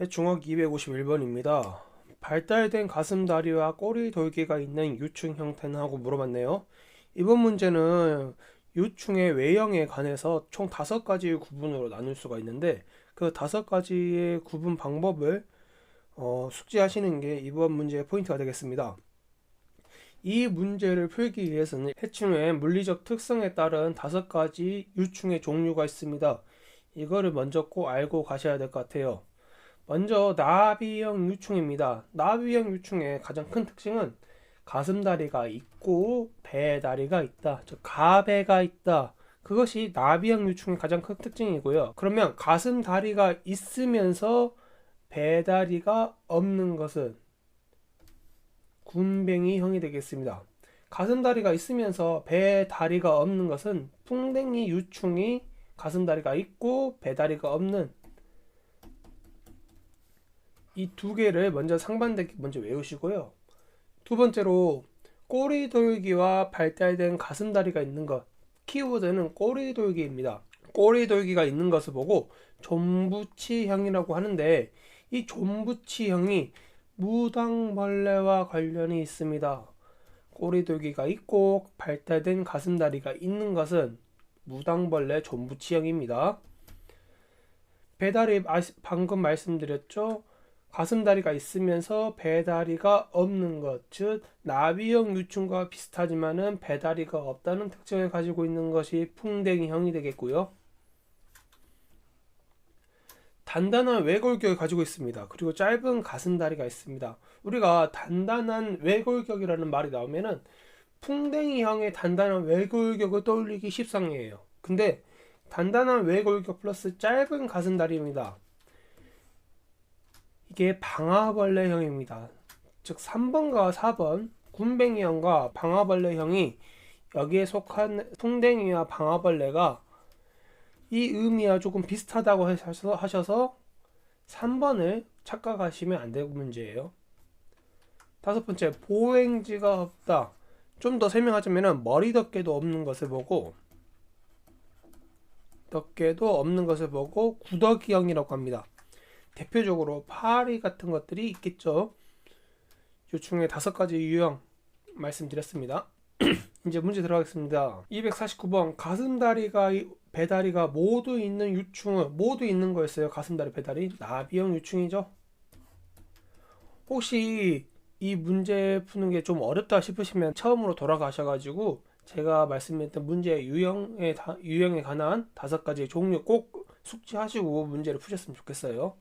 해충학 251번입니다. 발달된 가슴다리와 꼬리 돌기가 있는 유충 형태는 하고 물어봤네요. 이번 문제는 유충의 외형에 관해서 총 5가지의 구분으로 나눌 수가 있는데 그 5가지의 구분 방법을 숙지하시는 게 이번 문제의 포인트가 되겠습니다. 이 문제를 풀기 위해서는 해충의 물리적 특성에 따른 5가지 유충의 종류가 있습니다. 이거를 먼저 꼭 알고 가셔야 될 것 같아요. 먼저 나비형 유충입니다. 나비형 유충의 가장 큰 특징은 가슴다리가 있고 배다리가 있다. 즉 가배가 있다. 그것이 나비형 유충의 가장 큰 특징이고요. 그러면 가슴다리가 있으면서 배다리가 없는 것은 군뱅이형이 되겠습니다. 가슴다리가 있으면서 배다리가 없는 것은 풍뎅이 유충이 가슴다리가 있고 배다리가 없는 이 두 개를 먼저 상반되게 먼저 외우시고요. 두 번째로 꼬리돌기와 발달된 가슴다리가 있는 것. 키워드는 꼬리돌기입니다. 꼬리돌기가 있는 것을 보고 존부치형이라고 하는데 이 존부치형이 무당벌레와 관련이 있습니다. 꼬리돌기가 있고 발달된 가슴다리가 있는 것은 무당벌레 존부치형입니다. 배다리 방금 말씀드렸죠. 가슴다리가 있으면서 배다리가 없는 것, 즉 나비형 유충과 비슷하지만은 배다리가 없다는 특징을 가지고 있는 것이 풍뎅이형이 되겠고요. 단단한 외골격을 가지고 있습니다. 그리고 짧은 가슴다리가 있습니다. 우리가 단단한 외골격이라는 말이 나오면은 풍뎅이형의 단단한 외골격을 떠올리기 십상이에요. 근데 단단한 외골격 플러스 짧은 가슴다리입니다. 이게 방아벌레형입니다. 즉 3번과 4번 군뱅이형과 방아벌레형이 여기에 속한 풍뎅이와 방아벌레가 이 의미와 조금 비슷하다고 하셔서 3번을 착각하시면 안 되는 문제예요. 5번째, 보행지가 없다. 좀 더 설명하자면 머리 덮개도 없는 것을 보고 구더기형이라고 합니다. 대표적으로 파리 같은 것들이 있겠죠. 유충의 5가지 유형 말씀드렸습니다. 이제 문제 들어가겠습니다. 249번 가슴다리가 배다리가 모두 있는 유충은 모두 있는 거였어요. 가슴다리 배다리 나비형 유충이죠. 혹시 이 문제 푸는 게 좀 어렵다 싶으시면 처음으로 돌아가셔가지고 제가 말씀드렸던 문제의 유형에 관한 5가지 종류 꼭 숙지하시고 문제를 푸셨으면 좋겠어요.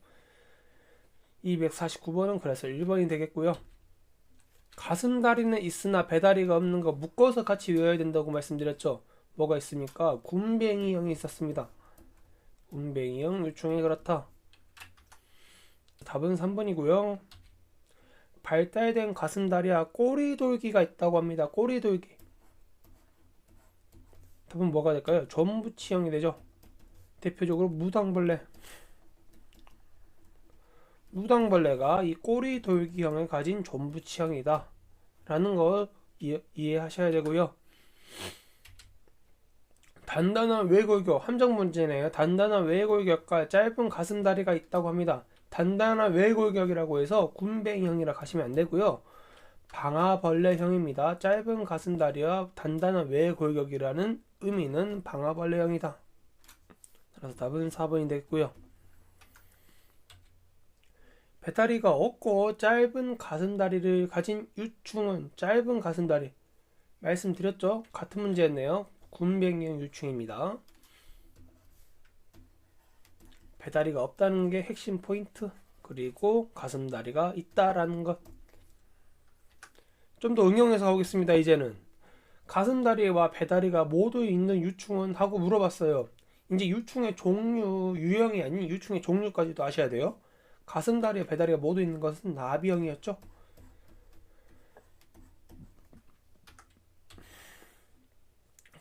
249번은 그래서 1번이 되겠고요. 가슴다리는 있으나 배다리가 없는 거 묶어서 같이 외워야 된다고 말씀드렸죠. 뭐가 있습니까? 군뱅이형이 있었습니다. 군뱅이형 유충이 그렇다. 답은 3번이고요. 발달된 가슴다리와 꼬리돌기가 있다고 합니다. 꼬리돌기. 답은 뭐가 될까요? 존부치형이 되죠. 대표적으로 무당벌레. 무당벌레가 이 꼬리돌기형을 가진 존부치형이다 라는 걸 이해하셔야 되고요. 단단한 외골격, 함정 문제네요. 단단한 외골격과 짧은 가슴다리가 있다고 합니다. 단단한 외골격이라고 해서 군뱅이형이라 가시면 안 되고요. 방아벌레형입니다. 짧은 가슴다리와 단단한 외골격이라는 의미는 방아벌레형이다. 그래서 답은 4번이 되겠고요. 배다리가 없고 짧은 가슴다리를 가진 유충은 짧은 가슴다리 말씀드렸죠? 같은 문제였네요. 군뱅이형 유충입니다. 배다리가 없다는 게 핵심 포인트, 그리고 가슴다리가 있다라는 것. 좀 더 응용해서 하겠습니다. 이제는 가슴다리와 배다리가 모두 있는 유충은 하고 물어봤어요. 이제 유충의 종류, 유형이 아닌 유충의 종류까지도 아셔야 돼요. 가슴다리와 배다리가 모두 있는 것은 나비형이었죠.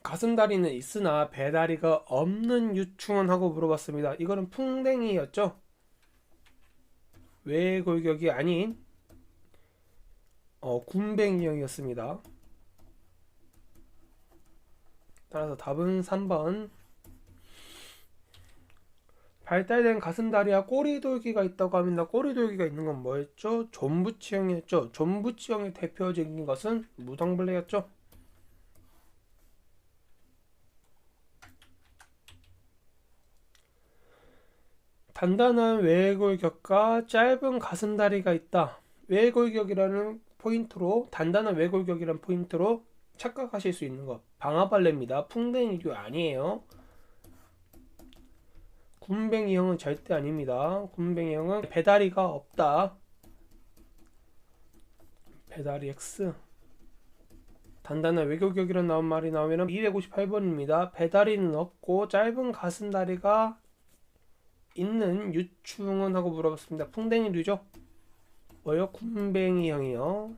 가슴다리는 있으나 배다리가 없는 유충은 하고 물어봤습니다. 이거는 풍뎅이였죠. 외골격이 아닌 군뱅이형이었습니다. 따라서 답은 3번 발달된 가슴다리와 꼬리돌기가 있다고 합니다. 꼬리돌기가 있는 건 뭐였죠? 존부치형이었죠. 존부치형의 대표적인 것은 무당벌레였죠. 단단한 외골격과 짧은 가슴다리가 있다. 외골격이라는 포인트로, 단단한 외골격이라는 포인트로 착각하실 수 있는 것. 방아벌레입니다. 풍뎅이류 아니에요. 군뱅이형은 절대 아닙니다. 군뱅이형은 배다리가 없다. 배다리 X. 단단한 외골격이라는 나온 말이 나오면 258번입니다. 배다리는 없고 짧은 가슴다리가 있는 유충은 하고 물어봤습니다. 풍뎅이류죠? 뭐요? 군뱅이형이요.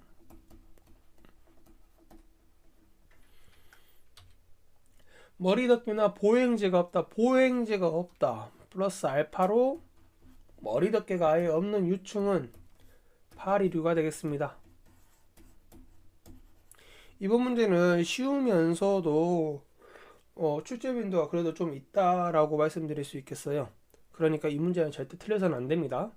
머리덮개나 보행제가 없다. 보행제가 없다. 플러스 알파로 머리덮개가 아예 없는 유충은 파리류가 되겠습니다. 이번 문제는 쉬우면서도 출제 빈도가 그래도 좀 있다라고 말씀드릴 수 있겠어요. 그러니까 이 문제는 절대 틀려서는 안 됩니다.